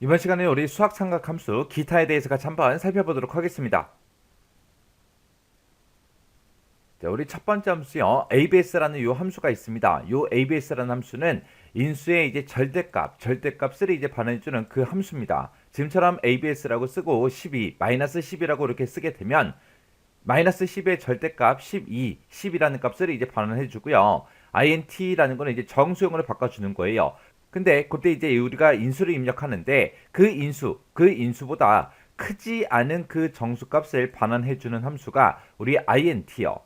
이번 시간에 우리 수학 삼각함수 기타에 대해서 같이 한번 살펴보도록 하겠습니다. 자, 우리 첫 번째 함수요. abs라는 요 함수가 있습니다. 요 abs라는 함수는 인수의 이제 절대값을 이제 반환해주는 그 함수입니다. 지금처럼 abs라고 쓰고 12, 마이너스 10이라고 이렇게 쓰게 되면 마이너스 10의 절대값 12, 10이라는 값을 이제 반환해주고요. int라는 거는 이제 정수용으로 바꿔주는 거예요. 근데 그때 이제 우리가 인수를 입력하는데 그 인수보다 크지 않은 그 정수값을 반환해주는 함수가 우리 int요.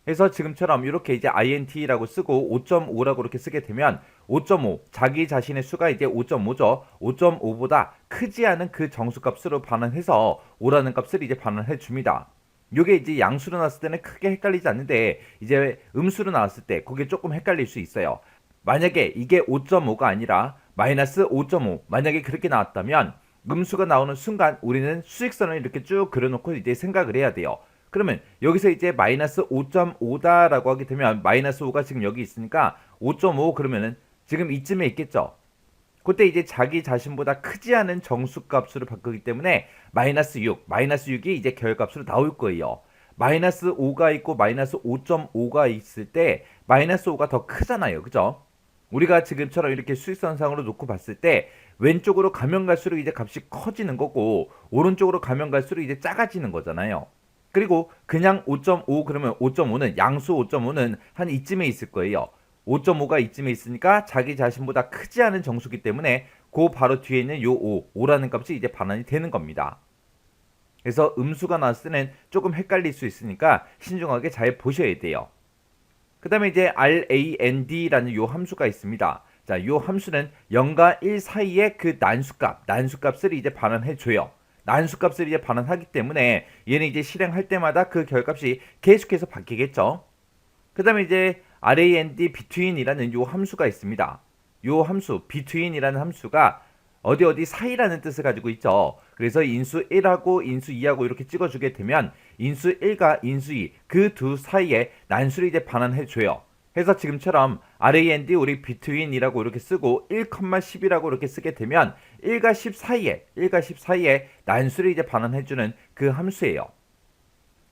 그래서 지금처럼 이렇게 이제 int라고 쓰고 5.5라고 이렇게 쓰게 되면 5.5 자기 자신의 수가 이제 5.5죠. 5.5보다 크지 않은 그 정수값으로 반환해서 5라는 값을 이제 반환해 줍니다. 요게 이제 양수로 나왔을 때는 크게 헷갈리지 않는데 이제 음수로 나왔을 때 그게 조금 헷갈릴 수 있어요. 만약에 이게 5.5가 아니라 마이너스 5.5 만약에 그렇게 나왔다면 음수가 나오는 순간 우리는 수직선을 이렇게 쭉 그려놓고 이제 생각을 해야 돼요. 그러면 여기서 이제 마이너스 5.5다라고 하게 되면 마이너스 5가 지금 여기 있으니까 5.5 그러면은 지금 이쯤에 있겠죠. 그때 이제 자기 자신보다 크지 않은 정수값으로 바꾸기 때문에 마이너스 6이 이제 결값으로 나올 거예요. 마이너스 5가 있고 마이너스 5.5가 있을 때 마이너스 5가 더 크잖아요. 그죠? 우리가 지금처럼 이렇게 수직선상으로 놓고 봤을 때 왼쪽으로 가면 갈수록 이제 값이 커지는 거고 오른쪽으로 가면 갈수록 이제 작아지는 거잖아요. 그리고 그냥 5.5 그러면 5.5는 양수 5.5는 한 이쯤에 있을 거예요. 5.5가 이쯤에 있으니까 자기 자신보다 크지 않은 정수기 때문에 그 바로 뒤에 있는 요 5라는 값이 이제 반환이 되는 겁니다. 그래서 음수가 나왔을 때는 조금 헷갈릴 수 있으니까 신중하게 잘 보셔야 돼요. 그 다음에 이제 rand라는 요 함수가 있습니다. 자, 요 함수는 0과 1 사이의 그 난수값을 이제 반환해줘요. 난수값을 이제 반환하기 때문에 얘는 이제 실행할 때마다 그 결값이 계속해서 바뀌겠죠. 그 다음에 이제 rand between이라는 요 함수가 있습니다. 요 함수 between이라는 함수가 어디 사이라는 뜻을 가지고 있죠. 그래서 인수 1하고 인수 2하고 이렇게 찍어주게 되면 인수 1과 인수 2 그 두 사이에 난수를 이제 반환해줘요. 해서 지금처럼 rand 우리 between이라고 이렇게 쓰고 1,10이라고 이렇게 쓰게 되면 1과 10 사이에 난수를 이제 반환해주는 그 함수예요.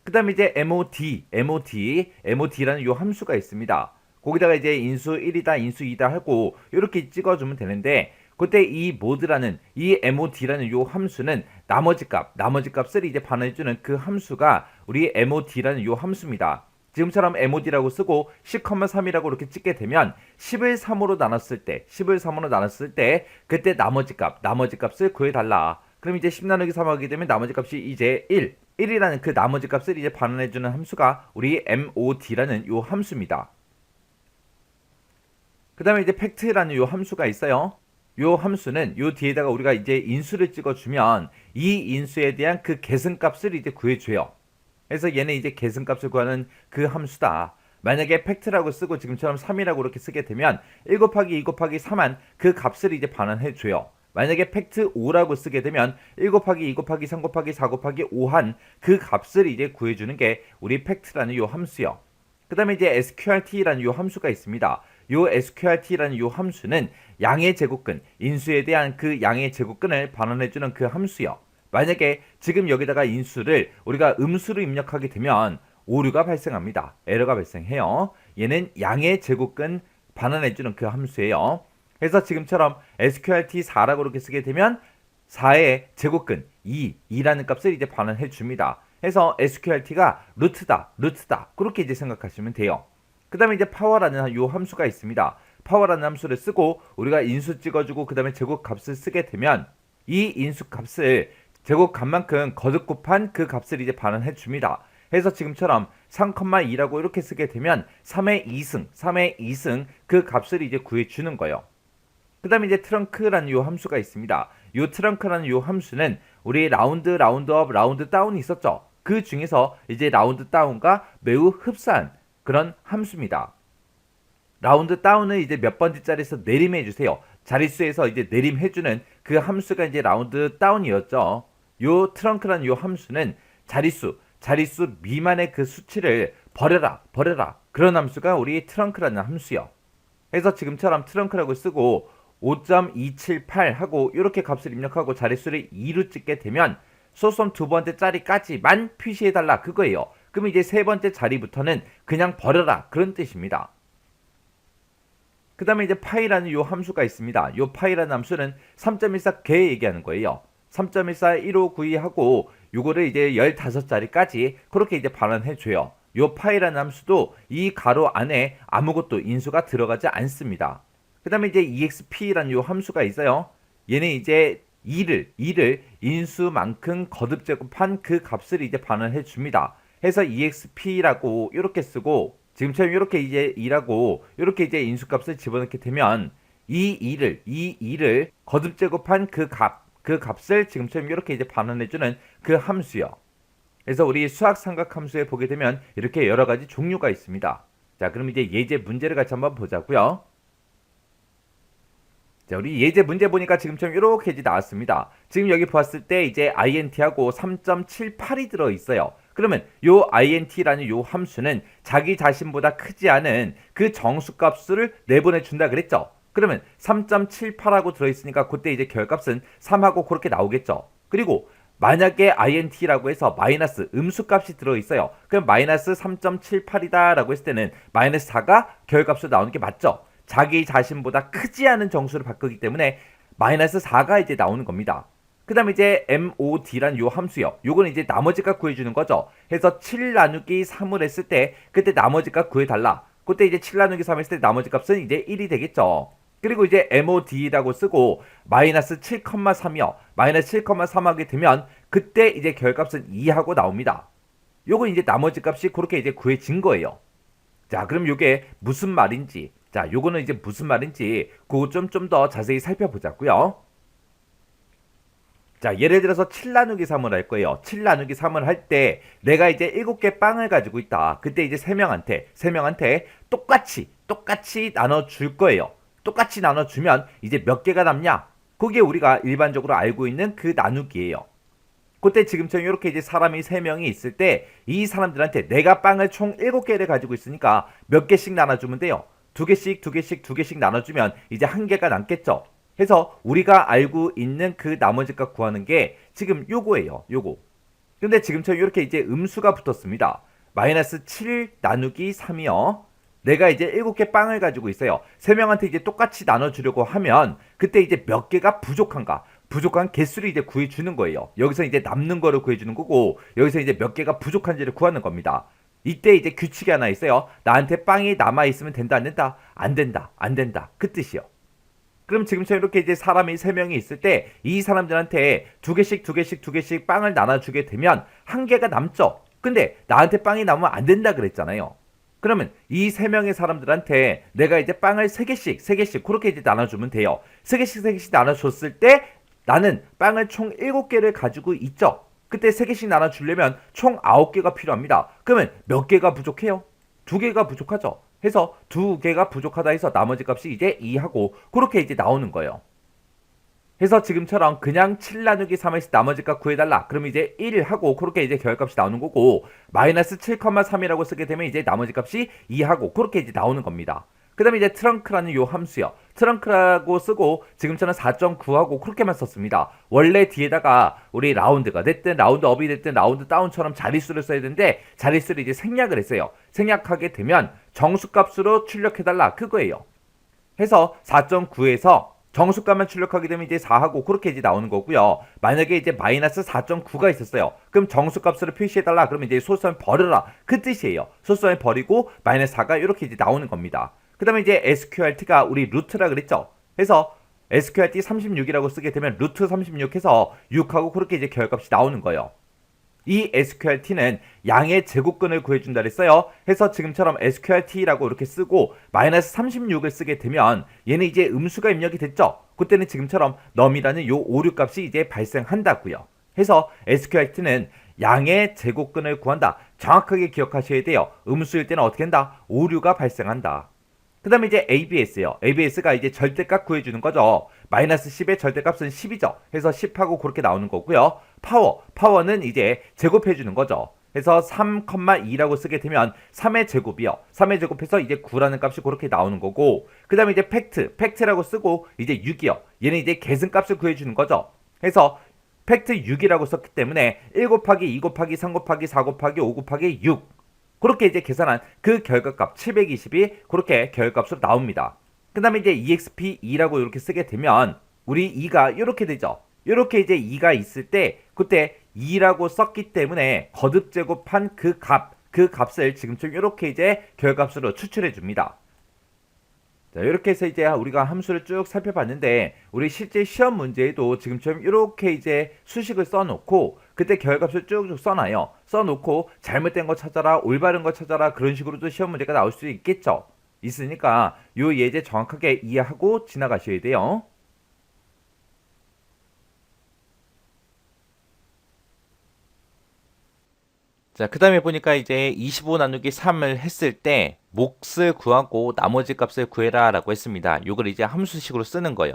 그 다음에 이제 MOD라는 요 함수가 있습니다. 거기다가 이제 인수 1이다, 인수 2다 하고 이렇게 찍어주면 되는데 그때 이 모드라는 이 MOD라는 요 함수는 나머지 값을 이제 반환해주는 그 함수가 우리 MOD라는 요 함수입니다. 지금처럼 MOD라고 쓰고 10,3이라고 이렇게 찍게 되면 10을 3으로 나눴을 때 그때 나머지 값을 구해달라. 그럼 이제 10 나누기 3 하게 되면 나머지 값이 이제 1이라는 그 나머지 값을 이제 반환해주는 함수가 우리 MOD라는 요 함수입니다. 그 다음에 이제 팩트라는 요 함수가 있어요. 요 함수는 요 뒤에다가 우리가 이제 인수를 찍어주면 이 인수에 대한 그 계승값을 이제 구해줘요. 그래서 얘는 이제 계승값을 구하는 그 함수다. 만약에 팩트라고 쓰고 지금처럼 3이라고 이렇게 쓰게 되면 1 곱하기 2 곱하기 3한 그 값을 이제 반환해줘요. 만약에 팩트 5라고 쓰게 되면 1 곱하기 2 곱하기 3 곱하기 4 곱하기 5한 그 값을 이제 구해주는 게 우리 팩트라는 요 함수요. 그 다음에 이제 sqrt라는 요 함수가 있습니다. 요 sqrt라는 요 함수는 양의 제곱근, 인수에 대한 그 양의 제곱근을 반환해주는 그 함수요. 만약에 지금 여기다가 인수를 우리가 음수로 입력하게 되면 오류가 발생합니다. 에러가 발생해요. 얘는 양의 제곱근 반환해주는 그 함수예요. 그래서 지금처럼 sqrt4라고 이렇게 쓰게 되면 4의 제곱근 2라는 값을 이제 반환해 줍니다. 해서 sqrt가 루트다 그렇게 이제 생각하시면 돼요. 그 다음에 이제 파워라는 요 함수가 있습니다. 파워라는 함수를 쓰고 우리가 인수 찍어주고 그 다음에 제곱값을 쓰게 되면 이 인수값을 제곱값만큼 거듭 곱한 그 값을 이제 반환해 줍니다. 해서 지금처럼 3,2라고 이렇게 쓰게 되면 3의 2승 그 값을 이제 구해주는 거예요. 그 다음에 이제 트렁크라는 요 함수가 있습니다. 요 트렁크라는 요 함수는 우리 라운드업, 라운드 다운이 있었죠. 그 중에서 이제 라운드 다운과 매우 흡사한 그런 함수입니다. 라운드 다운을 이제 몇 번째 자리에서 내림해 주세요. 자릿수에서 이제 내림해주는 그 함수가 이제 라운드 다운이었죠. 요 트렁크라는 요 함수는 자릿수 미만의 그 수치를 버려라. 그런 함수가 우리 트렁크라는 함수요. 그래서 지금처럼 트렁크라고 쓰고 5.278 하고 이렇게 값을 입력하고 자릿수를 2로 찍게 되면 소수점 두 번째 자리까지만 표시해달라 그거예요. 그럼 이제 세 번째 자리부터는 그냥 버려라 그런 뜻입니다. 그 다음에 이제 파이라는 요 함수가 있습니다. 요 파이라는 함수는 3.14 개 얘기하는 거예요. 3.14 1592 하고 요거를 이제 15자리까지 그렇게 이제 반환해줘요. 요 파이라는 함수도 이 가로 안에 아무것도 인수가 들어가지 않습니다. 그 다음에 이제 exp라는 요 함수가 있어요. 얘는 이제 2를 인수만큼 거듭 제곱한 그 값을 이제 반환해 줍니다. 해서 exp라고 이렇게 쓰고 지금처럼 이렇게 이제 2라고 이렇게 이제 인수값을 집어넣게 되면 이 2를 거듭 제곱한 그 값을 지금처럼 이렇게 이제 반환해 주는 그 함수요. 그래서 우리 수학 삼각 함수에 보게 되면 이렇게 여러 가지 종류가 있습니다. 자, 그럼 이제 예제 문제를 같이 한번 보자고요. 자, 우리 예제 문제 보니까 지금처럼 이렇게 이제 나왔습니다. 지금 여기 봤을 때 이제 int하고 3.78이 들어 있어요. 그러면 요 int라는 요 함수는 자기 자신보다 크지 않은 그 정수값을 내보내 준다 그랬죠. 그러면 3.78하고 들어 있으니까 그때 이제 결값은 3하고 그렇게 나오겠죠. 그리고 만약에 int라고 해서 마이너스 음수값이 들어 있어요. 그럼 마이너스 3.78이다 라고 했을 때는 마이너스 4가 결값으로 나오는 게 맞죠. 자기 자신보다 크지 않은 정수를 바꾸기 때문에 마이너스 4가 이제 나오는 겁니다. 그 다음에 이제 mod라는 요 함수요. 요거는 이제 나머지 값 구해주는 거죠. 해서 7 나누기 3을 했을 때 그때 나머지 값 구해달라. 그때 이제 7 나누기 3 했을 때 나머지 값은 이제 1이 되겠죠. 그리고 이제 mod라고 쓰고 마이너스 7,3이요. 마이너스 7,3 하게 되면 그때 이제 결값은 2하고 나옵니다. 요건 이제 나머지 값이 그렇게 이제 구해진 거예요. 자, 그럼 요게 무슨 말인지, 자, 요거는 이제 무슨 말인지 그거 좀 더 자세히 살펴보자고요. 자, 예를 들어서 7 나누기 3을 할 거예요. 7 나누기 3을 할 때 내가 이제 7개 빵을 가지고 있다. 그때 이제 3명한테 똑같이 나눠줄 거예요. 똑같이 나눠주면 이제 몇 개가 남냐? 그게 우리가 일반적으로 알고 있는 그 나누기예요. 그때 지금처럼 이렇게 이제 사람이 3명이 있을 때 이 사람들한테 내가 빵을 총 7개를 가지고 있으니까 몇 개씩 나눠주면 돼요. 2개씩 나눠주면 이제 1개가 남겠죠. 해서 우리가 알고 있는 그 나머지 값 구하는 게 지금 요거예요. 요거. 근데 지금처럼 이렇게 이제 음수가 붙었습니다. 마이너스 7 나누기 3이요. 내가 이제 7개 빵을 가지고 있어요. 3명한테 이제 똑같이 나눠주려고 하면 그때 이제 몇 개가 부족한가? 부족한 개수를 이제 구해주는 거예요. 여기서 이제 남는 거를 구해주는 거고 여기서 이제 몇 개가 부족한지를 구하는 겁니다. 이때 이제 규칙이 하나 있어요. 나한테 빵이 남아있으면 된다 안 된다? 안 된다. 그 뜻이요. 그럼 지금처럼 이렇게 이제 사람이 3명이 있을 때 이 사람들한테 2개씩 빵을 나눠주게 되면 1개가 남죠. 근데 나한테 빵이 남으면 안 된다 그랬잖아요. 그러면 이 3명의 사람들한테 내가 이제 빵을 3개씩 그렇게 이제 나눠주면 돼요. 3개씩 나눠줬을 때 나는 빵을 총 7개를 가지고 있죠. 그때 3개씩 나눠주려면 총 9개가 필요합니다. 그러면 몇 개가 부족해요? 2개가 부족하죠. 해서 2개가 부족하다 해서 나머지 값이 이제 2하고 그렇게 이제 나오는 거예요. 해서 지금처럼 그냥 7 나누기 3에서 나머지 값 구해달라. 그럼 이제 1하고 그렇게 이제 결값이 나오는 거고 마이너스 7,3이라고 쓰게 되면 이제 나머지 값이 2하고 그렇게 이제 나오는 겁니다. 그 다음에 이제 트렁크라는 요 함수요. 트렁크라고 쓰고 지금처럼 4.9하고 그렇게만 썼습니다. 원래 뒤에다가 우리 라운드가 됐든 라운드 업이 됐든 라운드 다운처럼 자릿수를 써야 되는데 자릿수를 이제 생략을 했어요. 생략하게 되면 정수값으로 출력해달라 그거예요. 해서 4.9에서 정수값만 출력하게 되면 이제 4하고 그렇게 이제 나오는 거고요. 만약에 이제 마이너스 4.9가 있었어요. 그럼 정수값으로 표시해달라. 그러면 이제 소수점 버려라. 그 뜻이에요. 소수점 버리고 마이너스 4가 이렇게 이제 나오는 겁니다. 그 다음에 이제 SQRT가 우리 루트라 그랬죠. 해서 SQRT 36이라고 쓰게 되면 루트 36 해서 6하고 그렇게 이제 결값이 나오는 거예요. 이 SQRT는 양의 제곱근을 구해준다 그랬어요. 해서 지금처럼 SQRT라고 이렇게 쓰고 마이너스 36을 쓰게 되면 얘는 이제 음수가 입력이 됐죠. 그때는 지금처럼 num이라는 요 오류 값이 이제 발생한다고요. 해서 SQRT는 양의 제곱근을 구한다. 정확하게 기억하셔야 돼요. 음수일 때는 어떻게 한다? 오류가 발생한다. 그 다음에 이제 ABS요. ABS가 이제 절대값 구해주는 거죠. 마이너스 10의 절대값은 10이죠. 해서 10하고 그렇게 나오는 거고요. 파워는 이제 제곱해주는 거죠. 해서 3,2라고 쓰게 되면 3의 제곱이요. 3의 제곱해서 이제 9라는 값이 그렇게 나오는 거고, 그 다음에 이제 팩트라고 쓰고 이제 6이요. 얘는 이제 계승값을 구해주는 거죠. 해서 팩트 6이라고 썼기 때문에 1 곱하기 2 곱하기 3 곱하기 4 곱하기 5 곱하기 6, 그렇게 이제 계산한 그 결과값 720이 그렇게 결과값으로 나옵니다. 그 다음에 이제 exp2라고 이렇게 쓰게 되면 우리 2가 이렇게 되죠. 이렇게 이제 2가 있을 때 그때 2라고 썼기 때문에 거듭 제곱한 그 값을 지금처럼 이렇게 이제 결과값으로 추출해 줍니다. 자, 이렇게 해서 이제 우리가 함수를 쭉 살펴봤는데, 우리 실제 시험 문제에도 지금처럼 이렇게 이제 수식을 써놓고 그때 결과값을 쭉쭉 써놔요. 써놓고 잘못된 거 찾아라, 올바른 거 찾아라, 그런 식으로도 시험 문제가 나올 수 있겠죠. 있으니까 요 예제 정확하게 이해하고 지나가셔야 돼요. 자, 그 다음에 보니까 이제 25 나누기 3을 했을 때 몫을 구하고 나머지 값을 구해라 라고 했습니다. 이걸 이제 함수식으로 쓰는 거예요.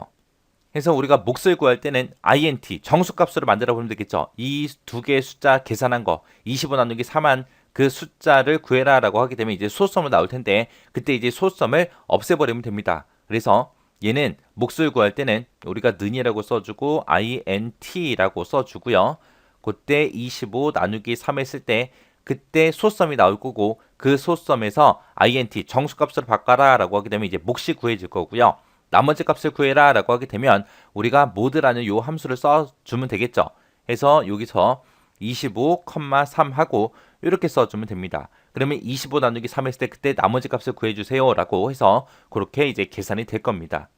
그래서 우리가 몫을 구할 때는 int 정수값으로 만들어 보면 되겠죠. 이 두 개의 숫자 계산한 거 25 나누기 3한 그 숫자를 구해라 라고 하게 되면 이제 소수점을 나올 텐데, 그때 이제 소수점을 없애버리면 됩니다. 그래서 얘는 몫을 구할 때는 우리가 는이라고 써주고 int라고 써주고요. 그때 25 나누기 3 했을 때 그때 소수점이 나올 거고, 그 소수점에서 int 정수값으로 바꿔라 라고 하게 되면 이제 몫이 구해질 거고요. 나머지 값을 구해라 라고 하게 되면 우리가 모드라는 요 함수를 써주면 되겠죠. 해서 여기서 25,3 하고 이렇게 써주면 됩니다. 그러면 25 나누기 3 했을 때 그때 나머지 값을 구해주세요 라고 해서 그렇게 이제 계산이 될 겁니다.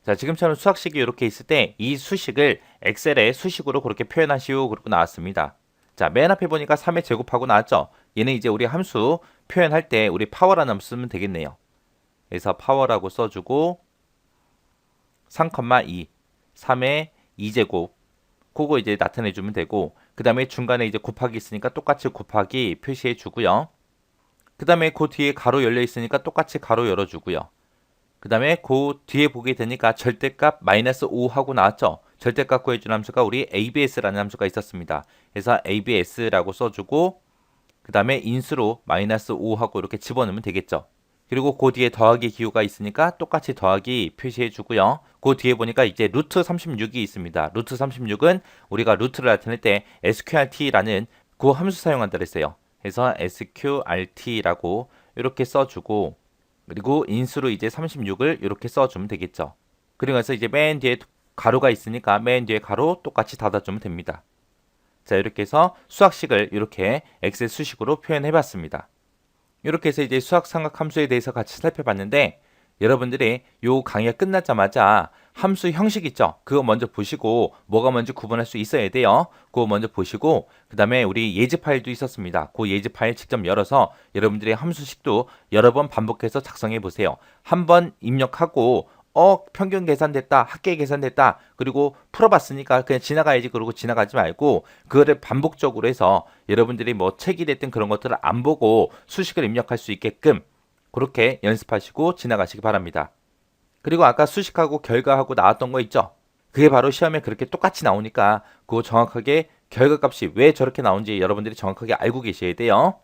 자, 지금처럼 수학식이 이렇게 있을 때 이 수식을 엑셀에 수식으로 그렇게 표현하시오 그러고 나왔습니다. 자, 맨 앞에 보니까 3의 제곱하고 나왔죠. 얘는 이제 우리 함수 표현할 때 우리 파워라는 함수 쓰면 되겠네요. 그래서 파워라고 써주고 3,2 3의 2제곱 그거 이제 나타내주면 되고, 그 다음에 중간에 이제 곱하기 있으니까 똑같이 곱하기 표시해 주고요. 그 다음에 그 뒤에 가로 열려 있으니까 똑같이 가로 열어주고요. 그 다음에 그 뒤에 보게 되니까 절대값 마이너스 5 하고 나왔죠. 절대값 구해주는 함수가 우리 abs라는 함수가 있었습니다. 그래서 abs라고 써주고 그 다음에 인수로 마이너스 5 하고 이렇게 집어넣으면 되겠죠. 그리고 그 뒤에 더하기 기호가 있으니까 똑같이 더하기 표시해 주고요. 그 뒤에 보니까 이제 루트 36이 있습니다. 루트 36은 우리가 루트를 나타낼 때 sqrt라는 그 함수 사용한다 그랬어요. 그래서 sqrt라고 이렇게 써주고, 그리고 인수로 이제 36을 이렇게 써주면 되겠죠. 그리고 나서 이제 맨 뒤에 가로가 있으니까 맨 뒤에 가로 똑같이 닫아주면 됩니다. 자, 이렇게 해서 수학식을 이렇게 엑셀 수식으로 표현해 봤습니다. 이렇게 해서 이제 수학 삼각 함수에 대해서 같이 살펴봤는데, 여러분들이 요 강의가 끝나자마자 함수 형식 있죠? 그거 먼저 보시고 뭐가 뭔지 구분할 수 있어야 돼요. 그거 먼저 보시고 그 다음에 우리 예제 파일도 있었습니다. 그 예제 파일 직접 열어서 여러분들의 함수식도 여러 번 반복해서 작성해 보세요. 한 번 입력하고 평균 계산됐다, 합계 계산됐다, 그리고 풀어봤으니까 그냥 지나가야지 그러고 지나가지 말고 그거를 반복적으로 해서 여러분들이 뭐 책이 됐든 그런 것들을 안 보고 수식을 입력할 수 있게끔 그렇게 연습하시고 지나가시기 바랍니다. 그리고 아까 수식하고 결과하고 나왔던 거 있죠? 그게 바로 시험에 그렇게 똑같이 나오니까 그거 정확하게 결과값이 왜 저렇게 나오는지 여러분들이 정확하게 알고 계셔야 돼요.